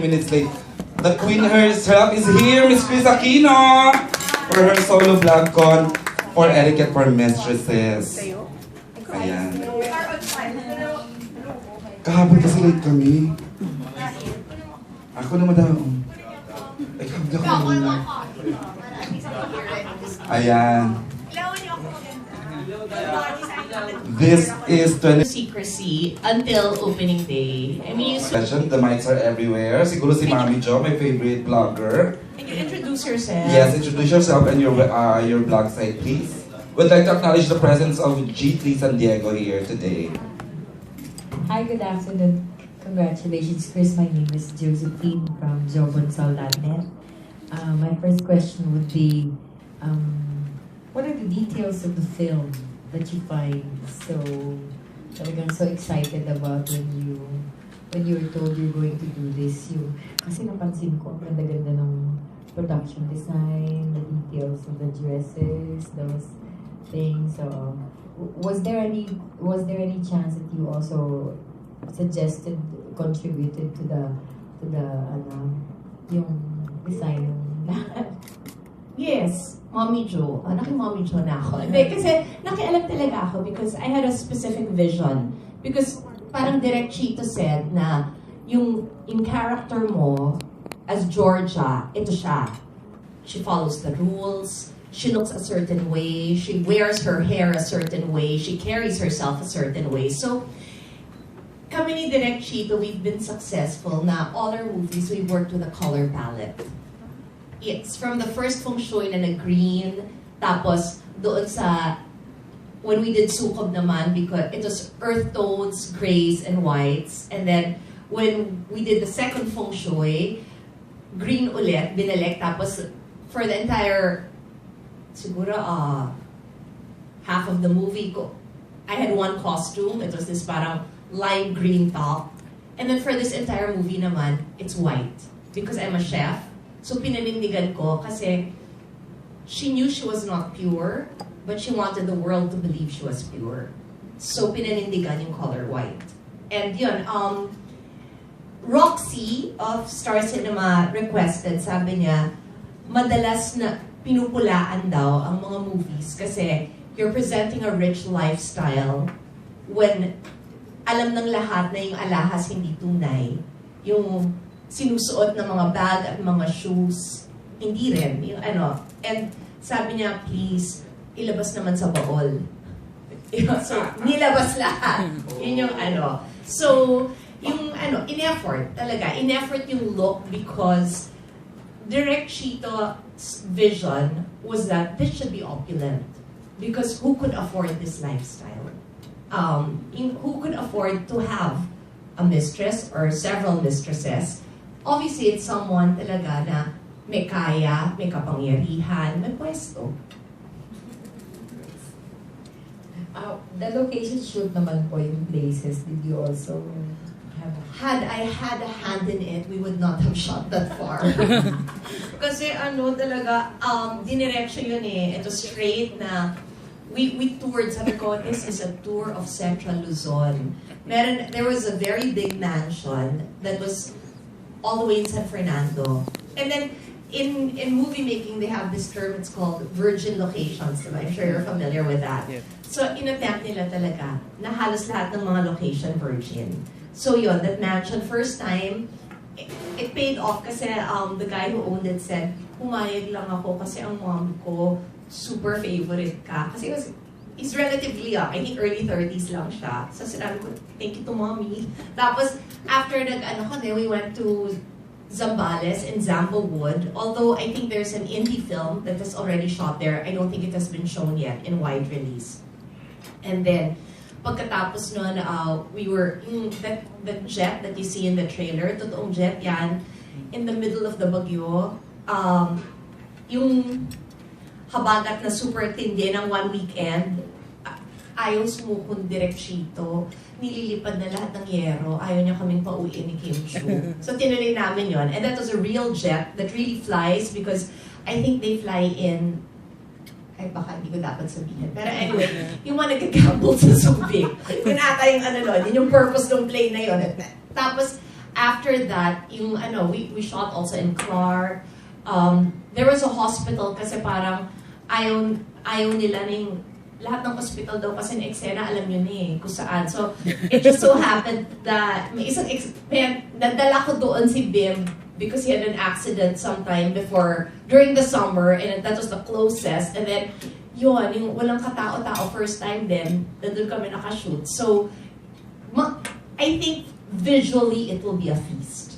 Minutes late. The queen herself is here, Miss Kris Aquino, for her solo vlog con for Etiquette for Mistresses. Ayan. Kahapon kasi late kami. Ako naman daw. Ay, kami ako muna. Ayan. This is 20 secrecy until opening day. I mean, session. The mics are everywhere. Siguro si Mami Jo, my favorite vlogger. Can you introduce yourself? Yes, introduce yourself and your blog site, please. Would like to acknowledge the presence of G3 San Diego here today. Hi, good afternoon. Congratulations, Kris. My name is Josephine from JoBonsal.net. My first question would be, what are the details of the film that you find so excited about when you were told you're going to do this? Kasi napansin ko, ang ganda-ganda ng production design, the details of the dresses, those things. So, was there any chance that you also suggested, contributed to the yung design ng lahat? Yes, Mommy Jo. Naki-Mommy Jo na ako. Kasi nakialam talaga ako because I had a specific vision. Because parang Direct Chito said na yung character mo as Georgia, ito siya. She follows the rules. She looks a certain way. She wears her hair a certain way. She carries herself a certain way. So, kami ni Direct Chito, we've been successful na all our movies, we've worked with a color palette. It's from the first feng shui na green, tapos doon sa, when we did Sukob naman, because it was earth tones, grays, and whites. And then, when we did the second feng shui, green ulit, binalik, tapos for the entire, siguro, half of the movie ko, I had one costume. It was this parang lime green top. And then for this entire movie naman, it's white. Because I'm a chef. So pinanindigan ko kasi she knew she was not pure, but she wanted the world to believe she was pure. So pinanindigan yung color white. And yun, Roxy of Star Cinema requested, sabi niya, madalas na pinupulaan daw ang mga movies kasi you're presenting a rich lifestyle when alam ng lahat na yung alahas hindi tunay. Yung sinusuot ng mga bag at mga shoes, hindi rin. Yung ano. And sabi niya, please, ilabas naman sa baol. So, nilabas lahat. Yun yung ano. So, yung ano, in-effort talaga. In-effort yung look because Direct Chito's vision was that this should be opulent. Because who could afford this lifestyle? Who could afford to have a mistress or several mistresses? Obviously, it's someone talaga na may kaya, may kapangyarihan, may pwesto. The location shoot naman po yung places, did you also have? Had I had a hand in it, we would not have shot that far. Kasi ano talaga, diniretso yun eh. Ito straight na, we toured, sabi ko, this is a tour of Central Luzon. There was a very big mansion that was all the way in San Fernando. And then, in movie making, they have this term, it's called virgin locations. Diba? I'm sure you're familiar with that. Yeah. So, in-attempt nila talaga na halos lahat ng mga location virgin. So yun, that mansion, first time, it paid off kasi the guy who owned it said, pumayag lang ako kasi ang mom ko, super favorite ka. Kasi he's relatively young, I think early 30s lang siya. So sinabi ko, thank you to mommy. Tapos, after we went to Zambales in Zambowood. Although I think there's an indie film that is already shot there. I don't think it has been shown yet in wide release. And then, pagkatapos nun, we were, the jet that you see in the trailer, totoong jet yan, in the middle of the bagyo, yung habagat na super tindi ng one weekend, ayaw sumukon Direct Chito, nililipad na lahat ng yero, ayaw niya kaming pauwiin ni Kim Chu. So tinuloy namin yon. And that was a real jet that really flies because I think they fly in, ay baka hindi ko dapat sabihin. Pero anyway, yung mga nagkagamble sa Subic, yun ata yung yun yung purpose ng plane na yun. Tapos, after that, yung we shot also in Clark. There was a hospital kasi parang ayaw nila ng lahat ng hospital daw kasi na eksena, alam nyo na kung saan. So, it just so happened that may isang nadala ko doon si Bim because he had an accident sometime before, during the summer, and that was the closest. And then, yun, yung walang katao-tao, first time din, nandun kami nakashoot. So, I think visually, it will be a feast.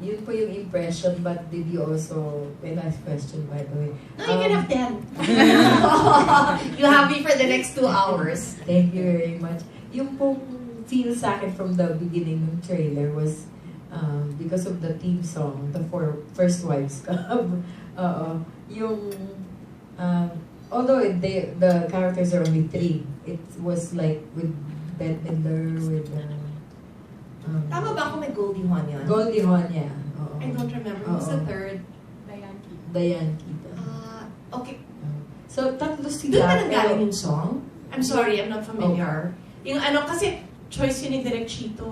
Yun po yung impression, but did you also, may last question by the way. No, you can have 10. You have me for the next 2 hours. Thank you very much. Yung pong feel sa akin from the beginning ng trailer was because of the theme song, the First Wives Club. Yung, although the characters are only 3, it was like with Bette Midler, with Tama ba ako may Goldie Hawn yun? Goldie Hawn, yeah. I don't remember. Who's the third? Diane Keaton. Okay. So, tatlo Doon sila. ba nanggaling yung song? I'm sorry, I'm not familiar. Yung kasi choice yun ni Direk Chito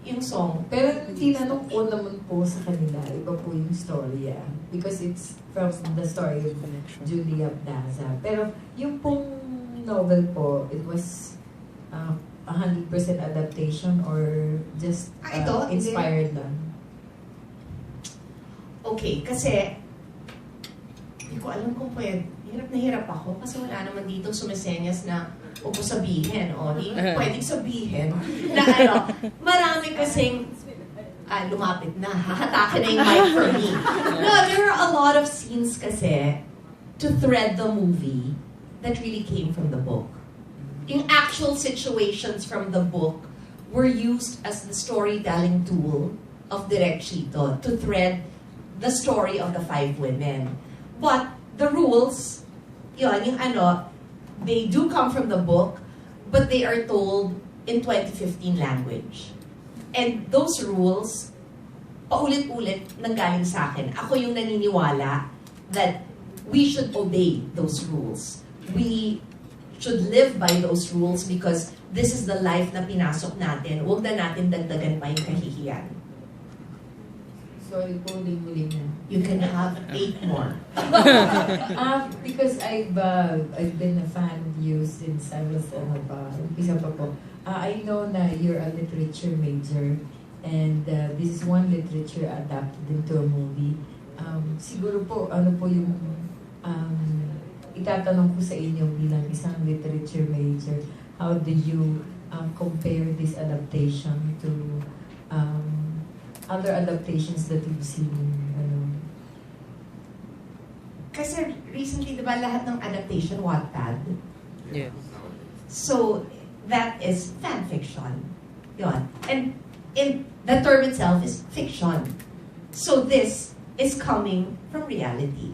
yung song. Pero tinanong ko naman po sa kanila, iba po yung story, because it's from the story of Julia Plaza. Pero yung pong novel po, it was 100% adaptation or just inspired lang? Okay, kasi hindi ko alam kung pwede. Hirap na hirap ako kasi wala naman dito sumisenyas na huwag ko sabihin o hindi pwedeng sabihin na marami kasing lumapit na, hahatakin na yung mic for me. No, there were a lot of scenes kasi to thread the movie that really came from the book. Yung actual situations from the book were used as the storytelling tool of Direk Chito to thread the story of the 5 women. But the rules, yun, they do come from the book, but they are told in 2015 language. And those rules, paulit-ulit nanggaling sa akin. Ako yung naniniwala that we should obey those rules. We should live by those rules because this is the life na pinasok natin. Huwag na natin dagdagan pa yung kahihiyan. Sorry po, huling na. You can have 8 more. Because I've been a fan of you since I was umpisa pa po. I know na you're a literature major and this is one literature adapted into a movie. Siguro po, ano po yung itatanong ko sa inyo bilang isang literature major, how do you compare this adaptation to other adaptations that you've seen? Kasi recently, di ba lahat ng adaptation Wattpad? Yes. So, that is fan fiction. Yun. And the term itself is fiction. So this is coming from reality.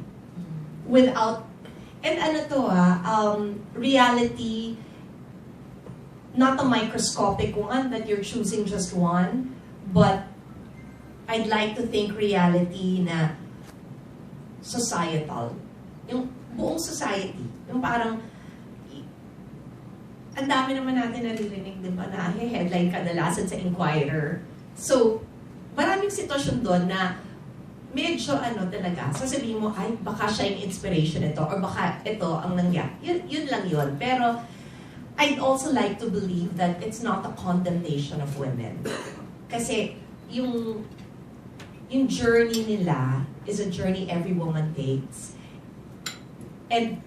Without, and reality, not a microscopic one that you're choosing just one, but I'd like to think reality na societal. Yung buong society. Yung parang, ang dami naman natin naririnig, di ba, na headline kadalasan sa Inquirer. So, maraming sitwasyon doon na medyo talaga, sasabihin mo, ay, baka siya yung inspiration ito, or baka ito ang nangyari. Yun lang yun. Pero, I'd also like to believe that it's not a condemnation of women. Kasi, yung journey nila is a journey every woman takes. And,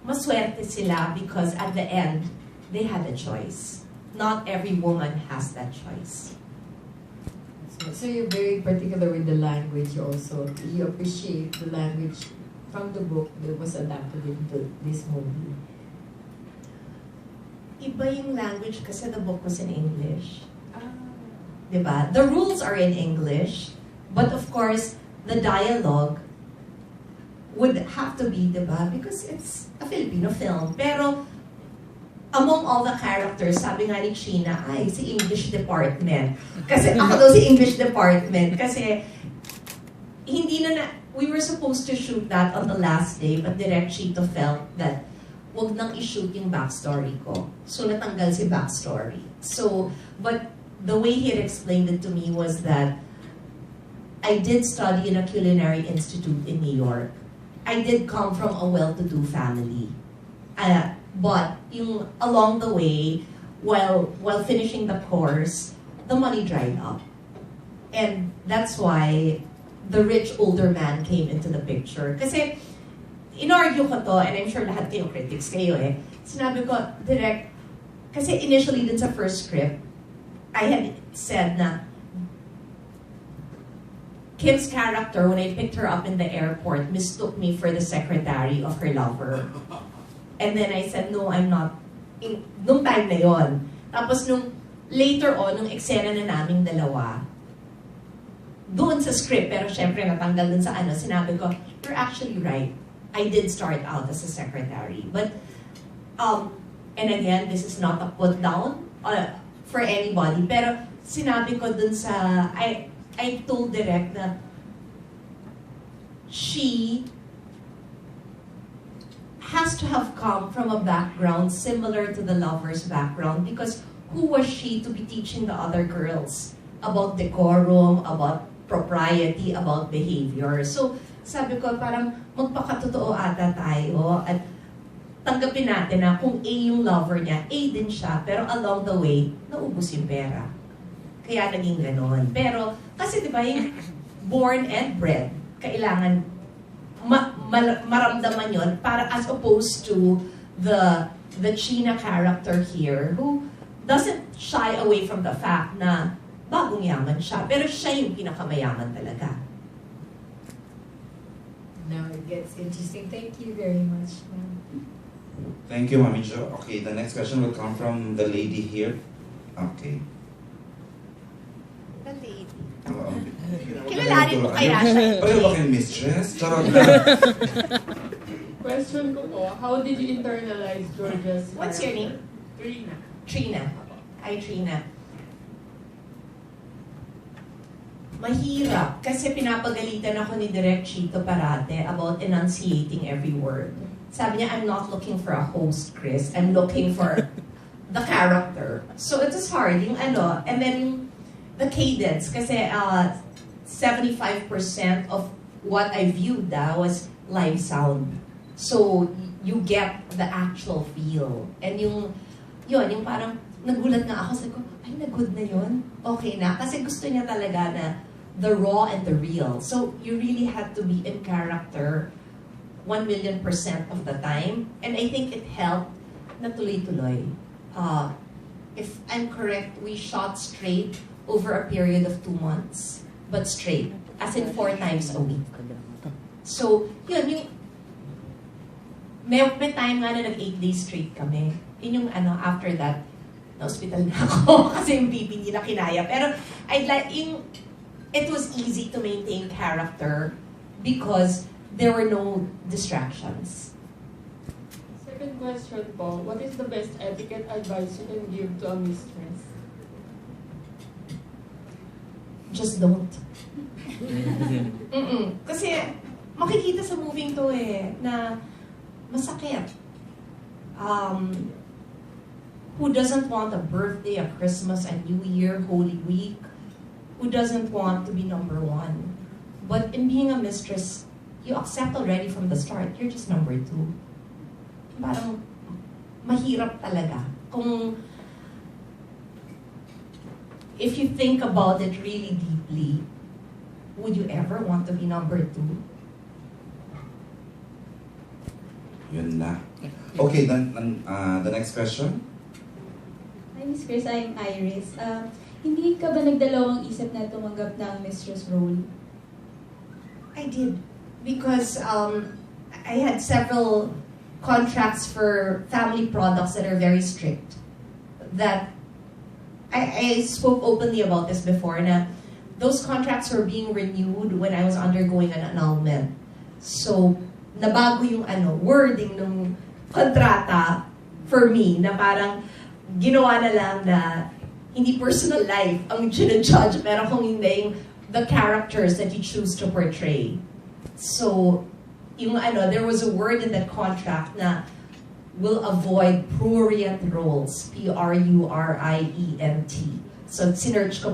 maswerte sila because at the end, they had a choice. Not every woman has that choice. So you're very particular with the language also. You appreciate the language from the book that was adapted into this movie. Iba yung language kasi the book was in English. Diba? The rules are in English, but of course, the dialogue would have to be, diba? Because it's a Filipino film. Pero, among all the characters, sabi nga ni Sheena, ay, si English department. Kasi ako daw si English department. Kasi, we were supposed to shoot that on the last day, but Direk Chito felt that wag nang i-shoot yung backstory ko. So, natanggal si backstory. So, but the way he had explained it to me was that I did study in a culinary institute in New York. I did come from a well-to-do family. But along the way, while finishing the course, the money dried up. And that's why the rich older man came into the picture. Kasi, in-argue ko to, and I'm sure lahat kayo critics kayo eh. Sinabi ko, direct, kasi initially dun sa first script, I had said na, Kim's character, when I picked her up in the airport, mistook me for the secretary of her lover. And then I said, no, I'm not. Nung time na yon. Tapos nung later on, nung eksena na naming dalawa, doon sa script, pero syempre natanggal dun sa ano, sinabi ko, you're actually right. I did start out as a secretary. But, and again, this is not a put down for anybody. Pero sinabi ko dun sa, I told Direct that she has to have come from a background similar to the lover's background, because who was she to be teaching the other girls about decorum, about propriety, about behavior? So, sabi ko, parang magpakatotoo ata tayo at tanggapin natin na kung A yung lover niya, A din siya, pero along the way, naubos yung pera. Kaya naging ganon. Pero, kasi diba yung born and bred, kailangan maramdaman yon para as opposed to the China character here who doesn't shy away from the fact na bagong yaman siya, pero siya yung pinakamayaman talaga. Now it gets interesting. Thank you very much, ma'am. Thank you, Mami Jo. Okay, the next question will come from the lady here. Okay. The lady. Oo. Kilalanin mo kaya siya. Pareho ba kayong mistress? Charot na. Question ko po, how did you internalize Georgia's What's your name? Trina. Trina. Hi, Trina. Mahirap kasi pinapagalitan ako ni Direk Chito parate about enunciating every word. Sabi niya, I'm not looking for a host, Kris. I'm looking for the character. So it was hard, yung ano, and then the cadence, kasi 75% of what I viewed was live sound. So you get the actual feel. And yung parang nagulat nga ako, sabi ko, ay, nag-good na yun? Okay na. Kasi gusto niya talaga na the raw and the real. So you really had to be in character 1,000,000% of the time. And I think it helped na tuloy-tuloy. If I'm correct, we shot straight over a period of 2 months. But straight. As in 4 times a week. So, yun, may time nga na nag 8 days straight kami. Yun yung after that, na-hospital na ako kasi yung BP hindi na kinaya. Pero, it was easy to maintain character because there were no distractions. Second question po, what is the best etiquette advice you can give to a mistress? Just don't. Kasi makikita sa moving to na masakit. Who doesn't want a birthday, a Christmas, a New Year, Holy Week? Who doesn't want to be number 1? But in being a mistress, you accept already from the start, you're just number 2. Parang mahirap talaga. If you think about it really deeply, would you ever want to be number 2? Yun na. Okay, then the next question. Hi, Miss Kris. I'm Iris. Hindi ka ba nagdalawang isip na tumanggap ng mistress role? I did. Because I had several contracts for family products that are very strict. That I spoke openly about this before, na those contracts were being renewed when I was undergoing an annulment. So, nabago yung wording ng kontrata for me, na parang ginawa na lang na hindi personal life ang judge, pero kung hindi yung the characters that you choose to portray. So, there was a word in that contract na will avoid prurient roles. Prurient. So, sinearch ko